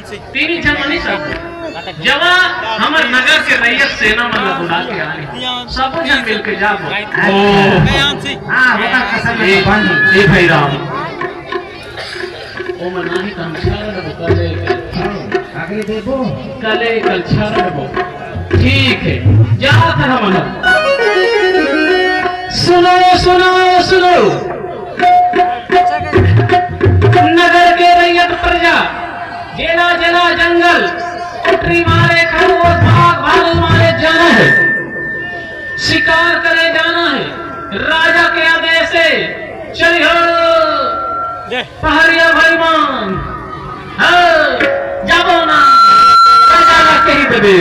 तीन जमनी सब जवा हमर नगर के रैयत सेना मन बुला के आए सब जन मिल के जाबो हां बता कसम में बंद ए भाई राम ओ मनाही काम छाड़ कले आगे देखो कले कल छाड़ ठीक है जा था मन सुनो सुनो सुनो नगर के रैयत प्रजा जेला जेला जंगल कुटरी मारे खरगोश भाग भालू मारे जाना है शिकार करे जाना है राजा के आदेश से चलिए पहरिया भाईमान जाबो ना राजा के ही देवे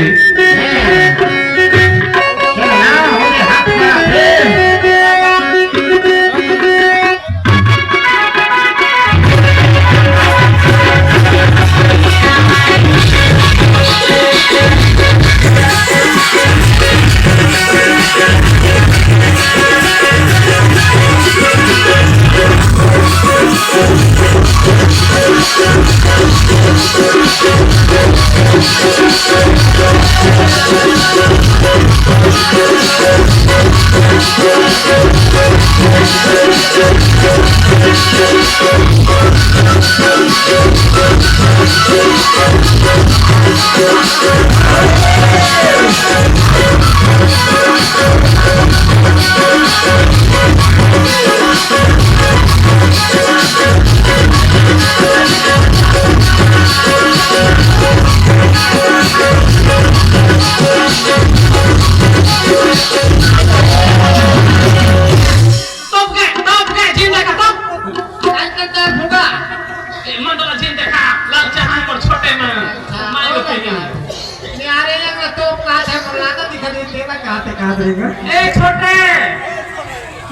छोटे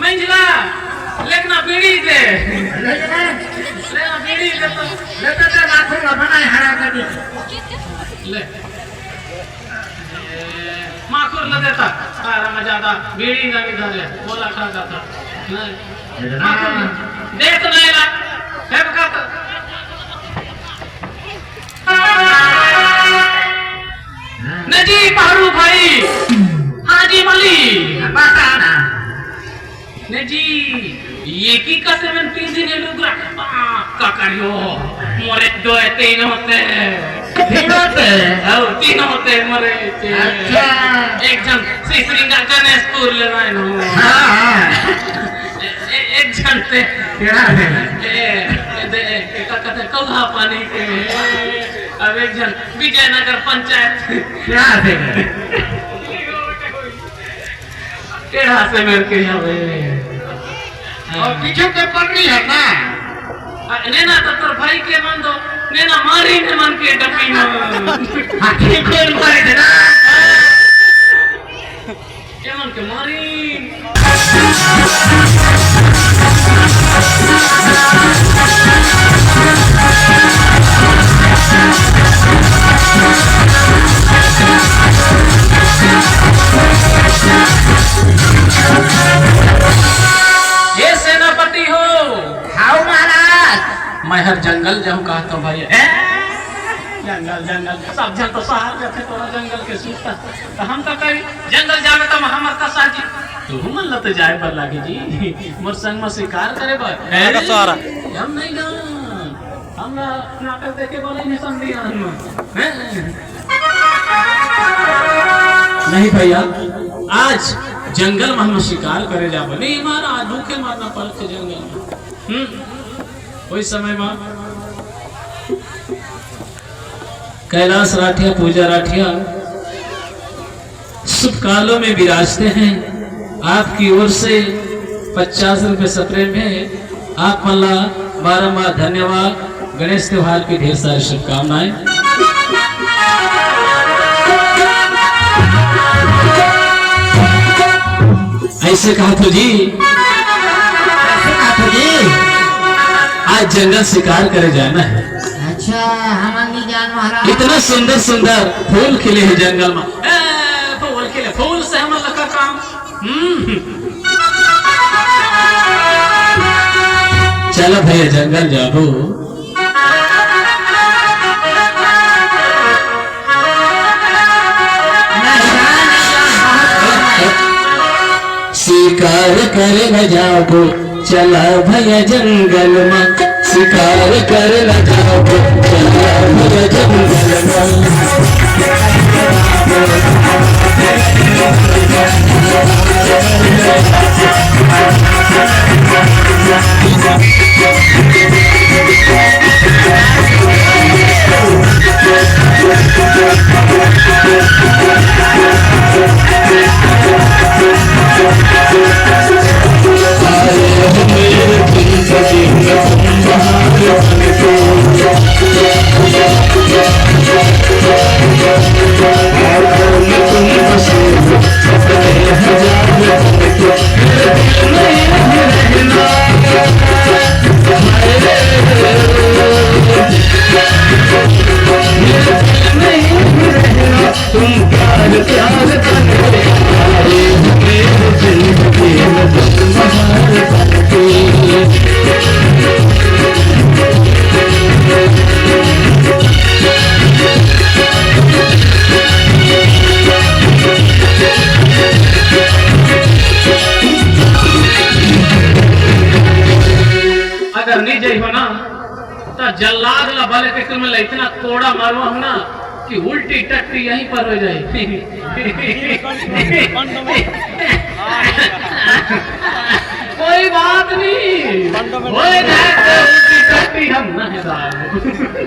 मंजिला लेकिन बीड़ी दे लेकिन बीड़ी दे तो लेते तो लाखों का बनाए हरा कर दे ले माखुर न देता तारा में ज्यादा बीड़ी ना भी धर ले बोला खा जाता देख नहीं ला है बका नजी पहरू भाई हाजी मली बताना ने जी ये की कसम में पीछे ने लोग का करियो मोरे दो तीन होते तीन होते मरे अच्छा एक जन श्री श्रृंगार गणेश पुर ले रहे नो एक जन से केड़ा है का कहते कौहा पानी के अब एक जन विजयनगर पंचायत क्या है केड़ा से मेरे के हवे और पीछे के पगड़ी है ना नेना तो तोर भाई के मान दो नेना मारी ने मन के डपी में हाथी खोल मारे दे ना के मन के मारी ये सेनापति हो हाउ महाराज मैं हर जंगल जाऊं कहता हूं भाई जंगल जंगल सब जन तो शहर जाते तोरा जंगल के सूता तो हम तो कहीं जंगल जावे तो हमर का साजी तू मन लते जाए पर लागे जी मोर संग में शिकार करे बा हम नहीं ना हम नाटक देखे वाले नहीं समझिया नहीं भैया आज जंगल में हम शिकार करे जाबो नहीं मारा दुखे मारना पड़ के जंगल में कोई समय में कैलाश राठिया पूजा राठिया शुभ कालों में विराजते हैं आपकी ओर से 50 रुपए सप्रे में आप मल्ला बारंबार धन्यवाद गणेश त्योहार की ढेर सारी शुभकामनाएं ऐसे कहा तो जी आज जंगल शिकार करे जाना है अच्छा हमारी जान महाराज इतना सुंदर सुंदर फूल खिले हैं जंगल में फूल खिले फूल से हम लगा काम चलो भैया जंगल जाबो शिकार कर न जाबो चला भैया जंगल में शिकार कर न जाबो चला भैया जंगल अगर नहीं जाइ हो ना तो जल्लाद ला भले के तुम इतना कोड़ा मारो हम ना कि उल्टी टट्टी यहीं पर हो जाए। कोई बात नहीं हो जाए तो उल्टी टट्टी हम ना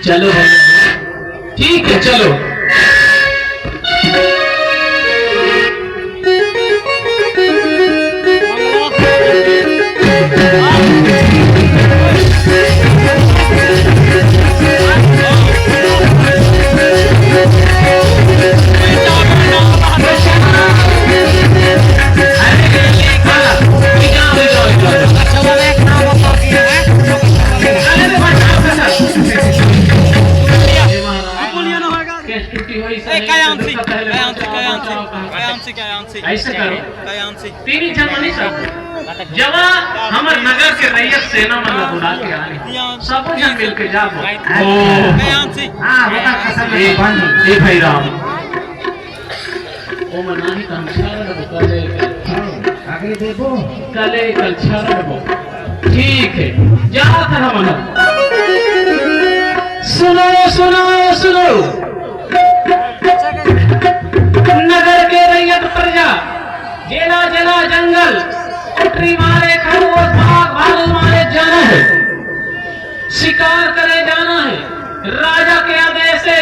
चलो ठीक है चलो। ऐसे करो तीन जनवरी जब हमारे नगर के रैयत सेना मतलब बुला के आए सब जन मिल के जाओ। ए भाई राम ओ मना ही काम कले कल छाड़ो ठीक है जा कर मना सुनो सुनो सुनो नगर के रैयत प्रजा जेला जेला जंगल उठरी मारे खरगोश भाग भालू मारे जाना है शिकार करे जाना है राजा के आदेश से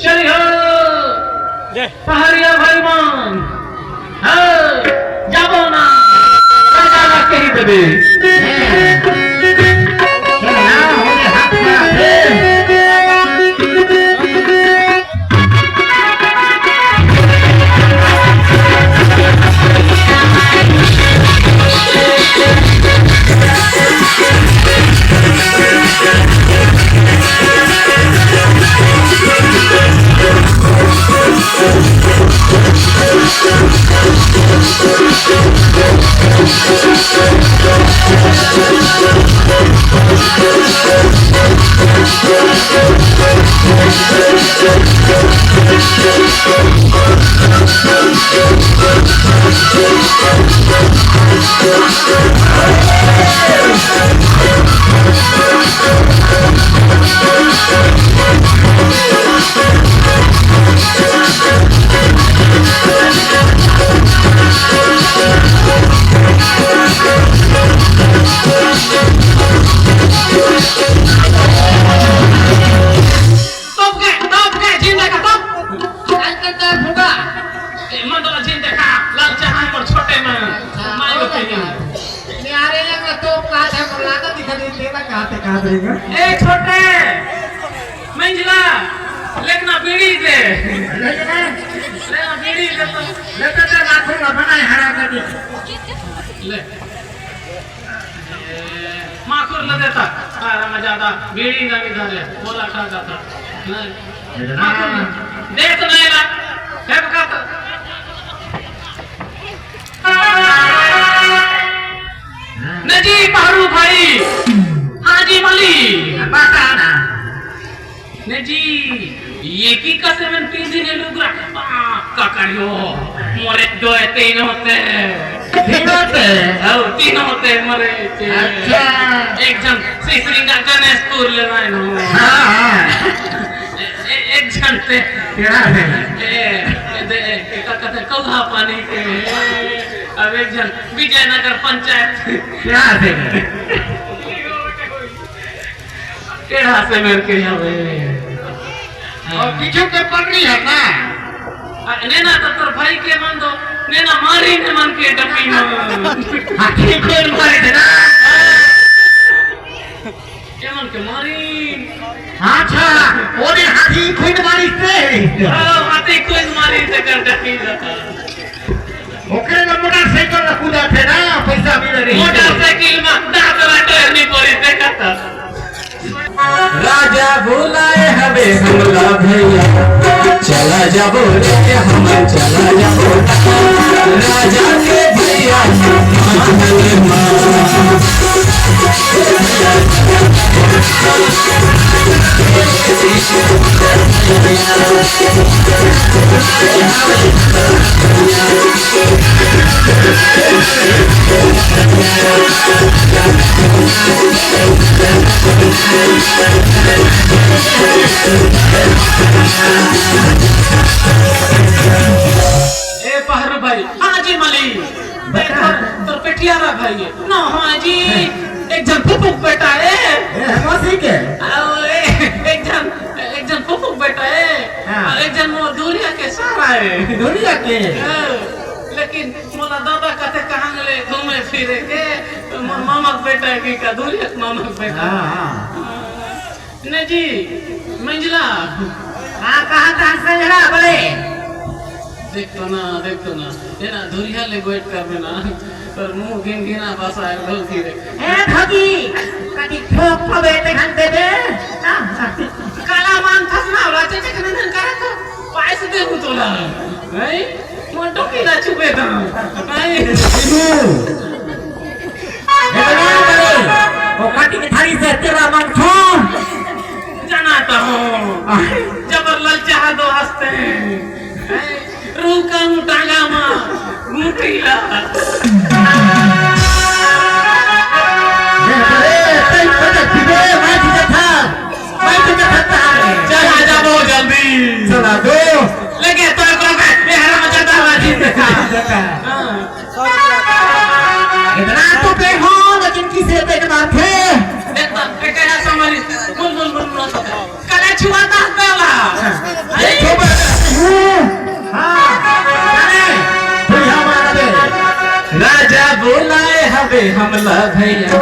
चलिए पहरिया भाईमान जाबो ना राजा ना कही देबे छोटे मंजिला लेकिन बीड़ी दे लेकिन बीड़ी दे तो लेते तो नाखून बनाए हरा कर दे ले माखुर न देता सारा मजादा बीड़ी ना भी धरे बोला खा जाता नहीं दे तो नहीं ला है बकाता नजी पारू भाई हाजी मली बताना ने जी ये की कसम में 3 दिन लुगरा का करियो मोरे 2-3 होते और 3 होते मरे अच्छा एक जन श्री श्रृंगार गणेशपुर ले आए हो एक जन से केड़ा है का कहते कौहा पानी के अब एक जन विजयनगर पंचायत क्या है केड़ा से मेरे के हवे और पीछे के पकड़ी है ना नेना तो तोर भाई के मन दो नेना मारी ने मन के डपी में हाथी कोई मारे थे ना के मन के मारी अच्छा ओने हाथी कोई मारी से हाथी कोई मारी से कर डपी जाता ओकरे ना मोटरसाइकिल ला कूदा थे ना पैसा मिल रही मोटरसाइकिल में दादरा टायर नहीं पड़ी देखा था राजा बुलाए हवे हमला भैया चला जाबो रे हम चला जाबो राजा के भैया ए पहरु भाई हाँ जी मली तो पेटियारा भाई ना हाँ जी एक जन फुफुक बेटा है मौसी के एक जन फुफुक बेटा है और एक जन मोर दूरिया के सारा है दुनिया के लेकिन मोला दादा कहते कहाँ ले घूमे फिरे के मामा का बेटा है कि का दूरिया मामा का बेटा ने जी मंजिला हां कहां से जरा बोले देखो ना ये ना दूरिया ले वेट कर में ना पर मुंह गिन बस आए ढोल की रे ए ठगी कदी ठोक पवे ते घंटे दे काला मान फसना राचे के नन करा तो पैसे दे हूं तोला नहीं मोटो की ना छुपे था नहीं वो काटी की थाली से तेरा मन खो जाना तो जबर ललचा दो हंसते रूका हूं टांगा मां मुठीला चला जा बहुत जल्दी चला दो लगे तो ये हरा मचाता बाजी देखा इतना तो पे हो लेकिन किसे देखना थे देखता केड़ा समरी बोल कला छुआता हला राजा बुलाए हवे हमला भैया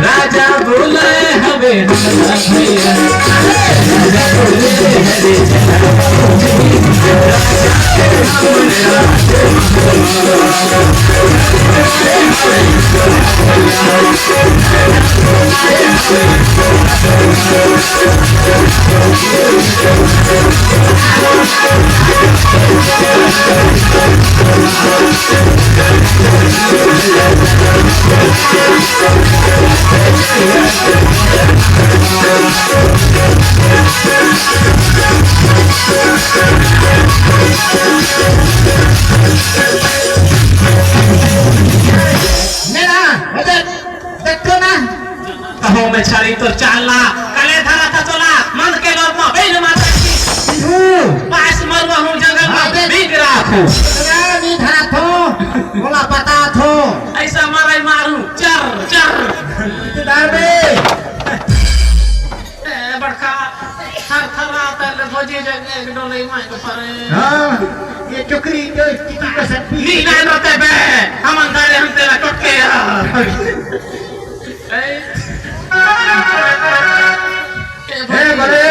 राजा बुलाए हवे हमला भैया राजा बुलाए हरे में छड़ी तो चाला कले धारा था चला मन के लोग में बेल माता की पास मरवा हूं जंगल में भीग राखो नहीं धरा थो बोला पता थो ऐसा मारे मारू चर दाबे बड़का थर आता है भोजी जगह एक डोले में तो परे हां ये चुकरी जो टिकी का सब नी ना रोते बे हम अंदर हम तेरा टोके ए बड़े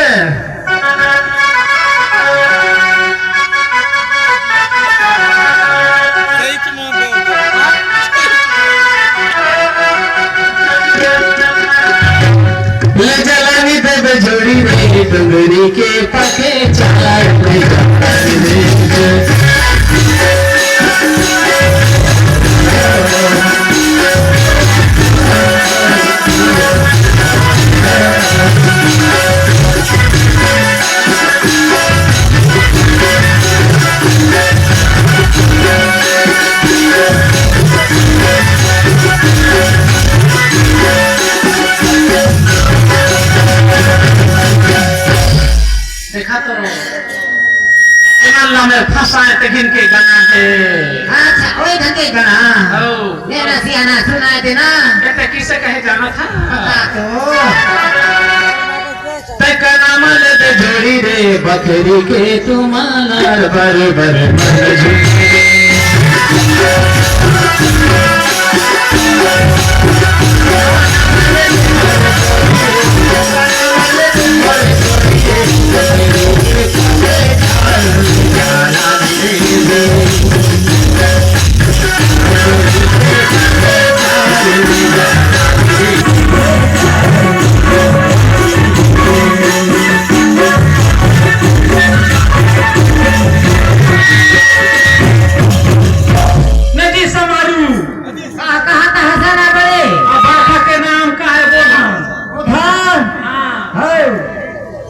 जलानी पे जोड़ी नहीं डुंगरी के पके चला करो इमल्ला में फंसाए ते घिन के गाना है अच्छा ओए धंधे गणा ओ मेरा सियाना सुनाए देना कहते किसे कहे जाना था तो ते का नाम ले दे जोड़ी रे बकरी के तुम्हारा बर बर मन झूमे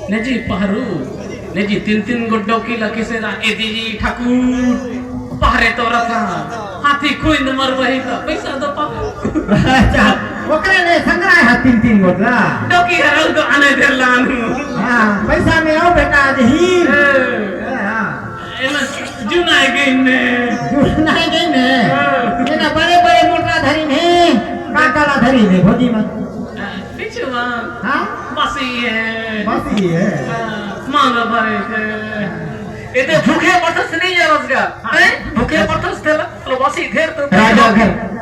नेजी पहरू नेजी तीन गुड्डों की लकी से ना एदीजी ठाकुर पहरे तो रखा हाथी कोई न मर वही का पैसा दो पाओ अच्छा ओकरे ने संग्रह है तीन गोटला डोकी हरल तो आने दे लानू हां पैसा में आओ बेटा आज ही हां एमा जुनाए गई ने एना बड़े बड़े मोटा धरी ने काकाला धरी ने भोजी मत पिछवा हां बसी है मांग भरे है इते भूखे पटस नहीं है रोजगार हैं भूखे पटस थे तो बसी घेर तो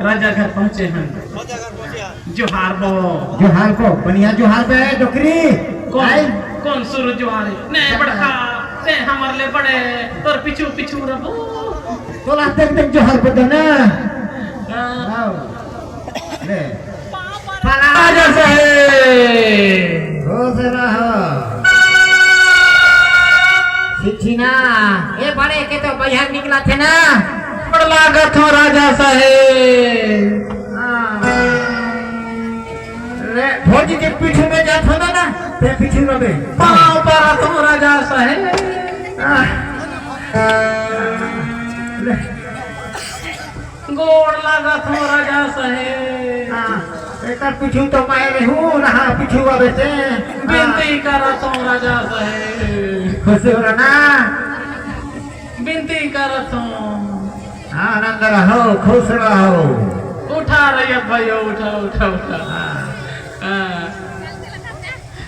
राजा घर पहुंचे हैं जोहार को बनिया जोहार पे डोकरी कौन सुर जोहार ने बड़का से हमर ले बड़े तोर पिछू रबो तोला तक जोहार को दे ना ले राजा साहेब हो जरा चिठीना ए बड़े के तो बाहर निकला थे ना बड़ लागत हो राजा साहेब ले भोजी के पीछे में जात हो ना ते पीछे में बे पाँव पर तो राजा साहेब ले गोड़ लागत हो राजा साहेब एकर पीछू तो मैं रहूं रहा पीछू आवे से बिनती करत हो राजा साहेब खुश हो ना बिनती करत हो आनंद रहो खुश रहो उठा रही भैया उठा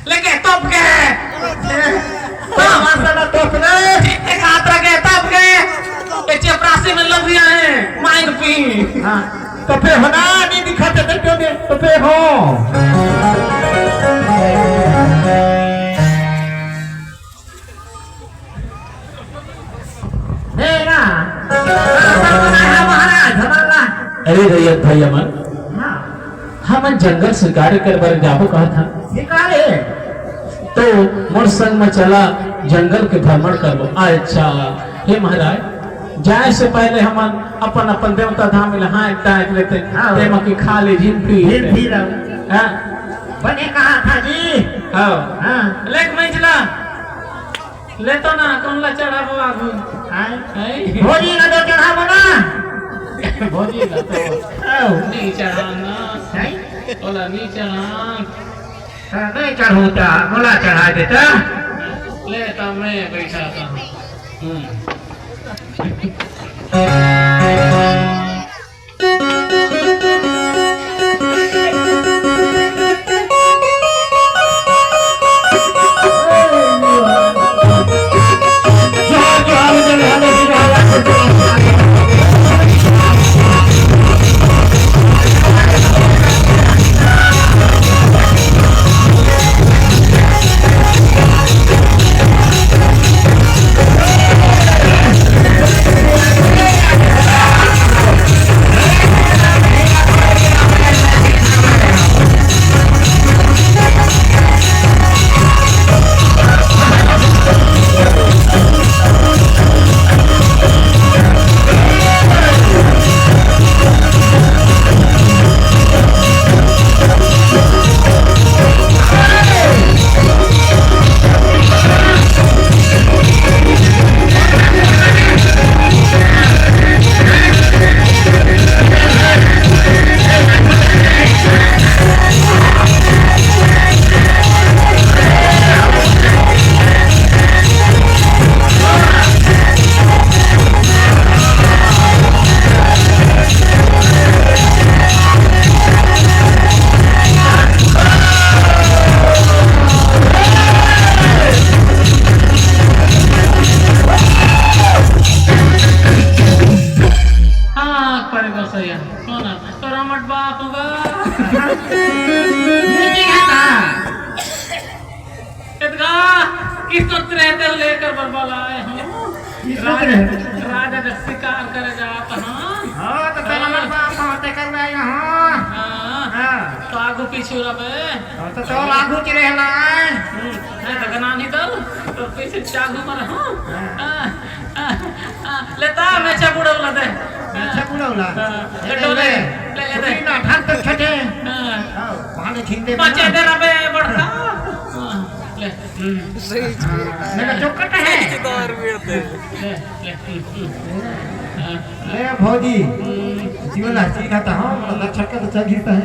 लेके तोप के मसाला टोक ले एक हाथ रखे तोप के ये चपरासी में लग गया है माइक पी हां तो पे होना नहीं दिखाते थे क्यों दे तो पे हो ना महाराज हमारा अरे रैयत भाई अमन हां हम जंगल शिकार कर बार जाबो कहा था शिकार है तो मोर संग में चला जंगल के भ्रमण करबो अच्छा हे महाराज जाए से पहले हम अपन देवता धाम में हाँ एक लेते तेम की खा ले झिन पी हां बने कहा था जी हां लेक मंजला ले तो ना कौन ला चढ़ाबो आगू भोजी ना तो चढ़ाबो ना भोजी ना तो नहीं चढ़ाना ओला नहीं चढ़ा नहीं चढ़ूता मोला चढ़ा देता ले तो मैं बैठा था तोरा मत बाप होगा मीटिंग है ना इतना किस तरह रहते हो लेकर बरबाला आए हो राजा जब शिकार करे जाता हाँ तो तेरा मत बाप होते कर रहे यहाँ हाँ तो आगू पीछे रहे तो लागू की रहना है नहीं तो गना नहीं तो पीछे चागू मर लेता मैं चबुड़ा उला दे अच्छा बुलाऊला ले डोले ले दे ना ठाक तक छटे पानी छीनते बचे दे रबे बढ़ता ले मेरा चौकट है ले ले भौजी जीवन हसी खाता हूँ लक्षण का तो चाहिए है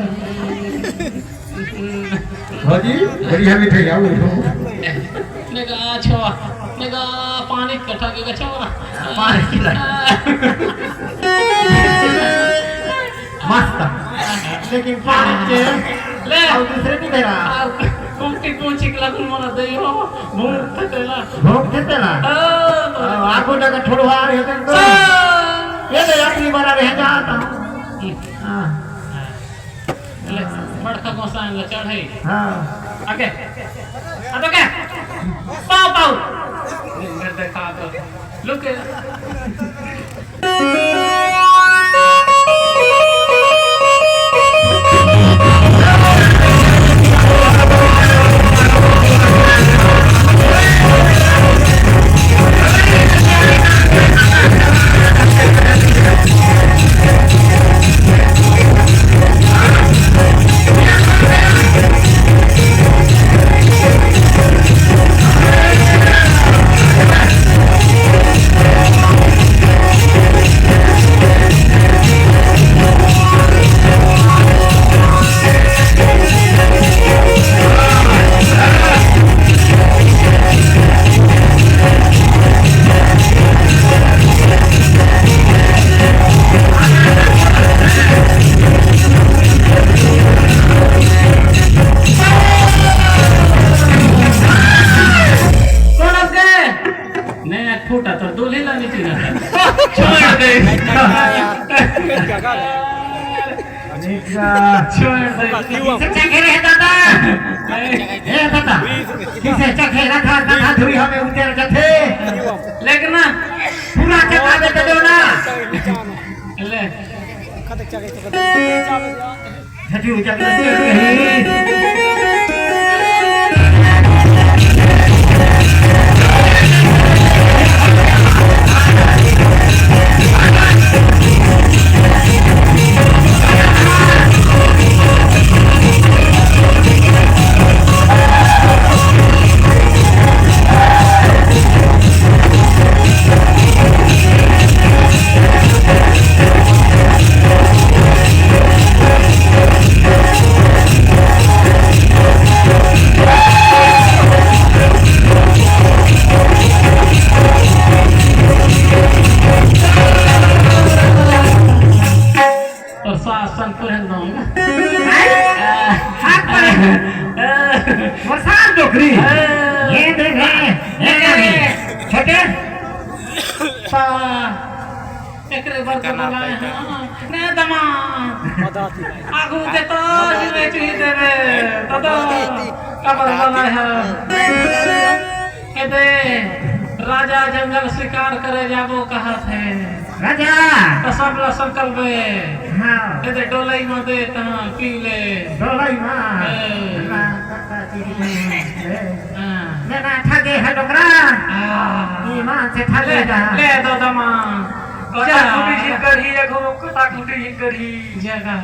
भौजी बढ़िया मिठाई आओ नेगा छोआ नेगा पानी कटा के छोरा पानी खिला मस्त लेकिन पानी के ले और दूसरे नहीं दे रहा कुंटी पूंची के लगन मला दे हो भूख थकेला भोग देते ना आपको जगह छोड़वा रहे थे तो ये तो अपनी बार रह जाता हूँ हाँ ले बड़का गोसाइन ले चढ़े हाँ आगे आ तो क्या पाव पाव मेरे देखा तो लुक फूटा तो दूल्हे लानी थी ना छोड़ दे छोड़ दे सच्चा घेरे है दादा हे दादा किसे चखे रखा दादा धुरी हमें उतर जथे लेकिन ना पूरा चखा दे दो ना ले छठी उजा के वरसाद डोकरी ये देखे छोटे एकरे बरका लगाए हां ने दमा आगू दे तो जिने चीज देवे दादा कबर बनाए है ए दे राजा जंगल शिकार करे जाबो कहा थे राजा तो सब ला सर्कल में हाँ ए दे डोलाई में दे ता पी ले डोलाई मां ले ना ठगे है डोकरा ये मां से ठगे जा ले दो दमा कटा कुटी ही करही एगो कटा कुटी ही करही जगह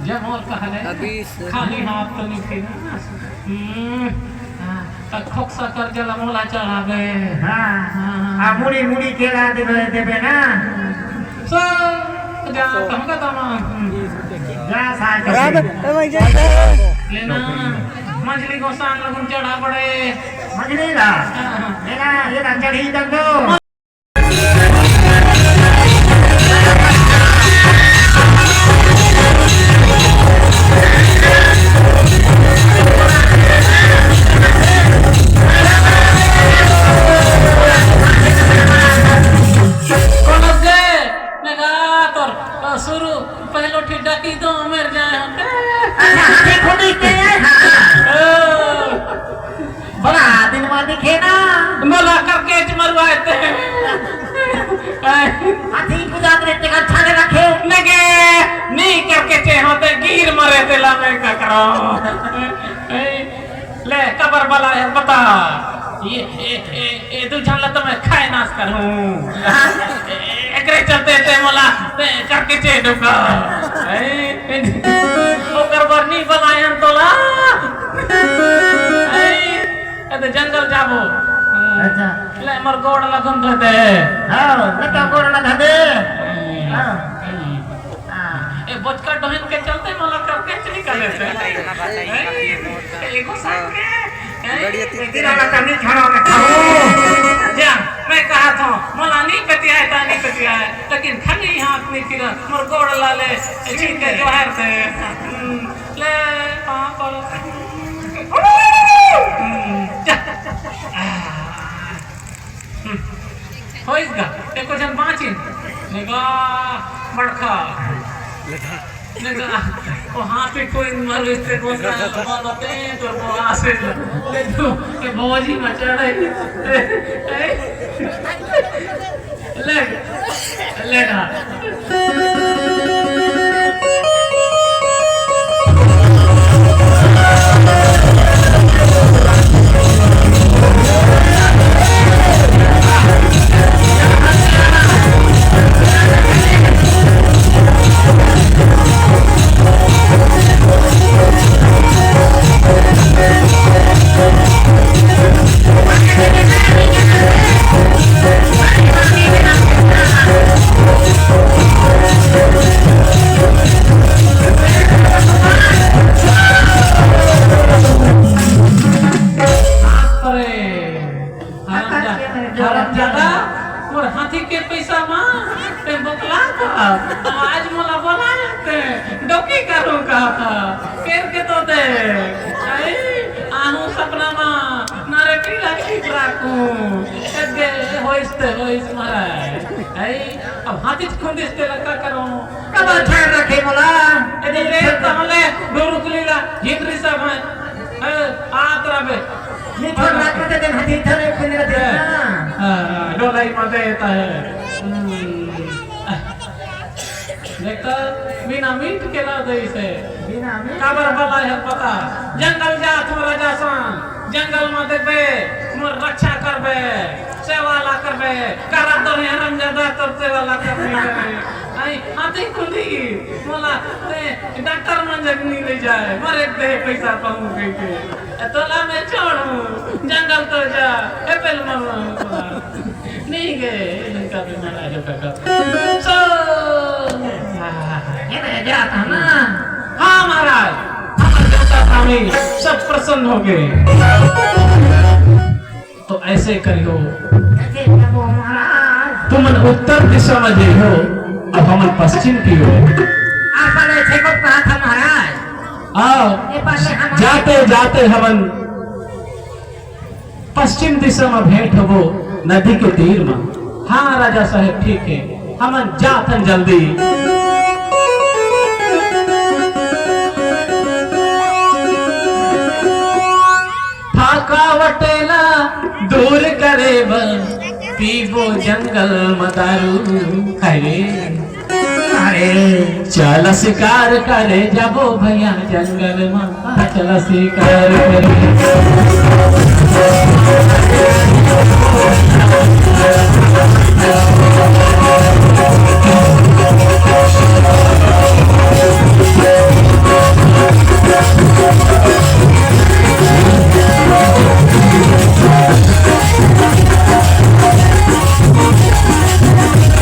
जब और कहले खाली हाथ तो नहीं थी ना तक खोक्सा कर जला मोला चढ़ावे हाँ आ मुड़ी मुड़ी केला देबे ना सो जा हमका दमा जा साल लेना मछली को सांग लगन चढ़ा पड़े मजली ला लेना ये चढ़ी दंगो शुरू पहलो ठिड्डा की दो हाथी पूजा करे ते अच्छा ने रखे नगे नहीं करके चे होते गिर मरे तेला में का करो ले कबर वाला है बता ये तू जानला तो मैं खाए नाश करूं एकरे चलते ते मोला ते करके चे डुका ओकर बरनी बनायन तोला ए जंगल जाबो अच्छा ले मर गोड़ लगन रहते हां लता गोड़ लगा दे हां ए बचका डहन के चलते मला करके चली कर देते एगो साथ में तेरा का नहीं खाना में खाओ जा मैं कहा था मला नहीं कटिया है तानी कटिया है लेकिन खाली हाथ में फिर मोर गोड़ ला ले छीन के जोहर से ले हां पर होइगा एको जन बाचिन नेगा बड़खा नेगा ओ हाथी कोई मरवे से बोलता बोलते तो वो आसे ले तो के बोझी मचा रही ले लेगा हाथी के पैसा मां ते बकला का आज मोला बना लेते डोकी करो का केर के तो दे आई आहू सपना मां नारे पीला ठीक राखू एगे होइस मारा आई अब हाथी खुंदिस्ते लगा करो कब अच्छा रखे मोला एदे रे तमले गुरुकुलीला हितरी सब है आतरा बे मिठो राखते दिन हाथी थरे पिने दे डोलाई में देता है देखता बिना मीट के ला दे इसे बिना में काबर वाला है पता जंगल जा थोड़ा जासान जंगल में देबे मोर रक्षा करबे सेवाला करबे करा तो हरम ज्यादा तो सेवाला करबे आई हाथी खुली मोला ते डॉक्टर मन जगनी ले जाए मरे दे पैसा पाऊं के तोला में छोड़ू जंगल तो जा एप्पल मामा नहीं गए इनका भी मना जो का सो ये मैं जाता ना हाँ महाराज हमारे देवता स्वामी सब प्रसन्न हो गए तो ऐसे करियो ऐसे प्रभु महाराज तुम उत्तर दिशा में देखो अब हम पश्चिम की ओर आसले छे को कहा था महाराज आओ ये पहले हम जाते जाते हवन पश्चिम दिशा में भेंट हो नदी के तीर में हाँ राजा साहेब ठीक है हमन जातन जल्दी थकावटेला दूर करे पीबो जंगल मदारू हरे अरे चल शिकार करे जाबो भैया जंगल में चल शिकार करे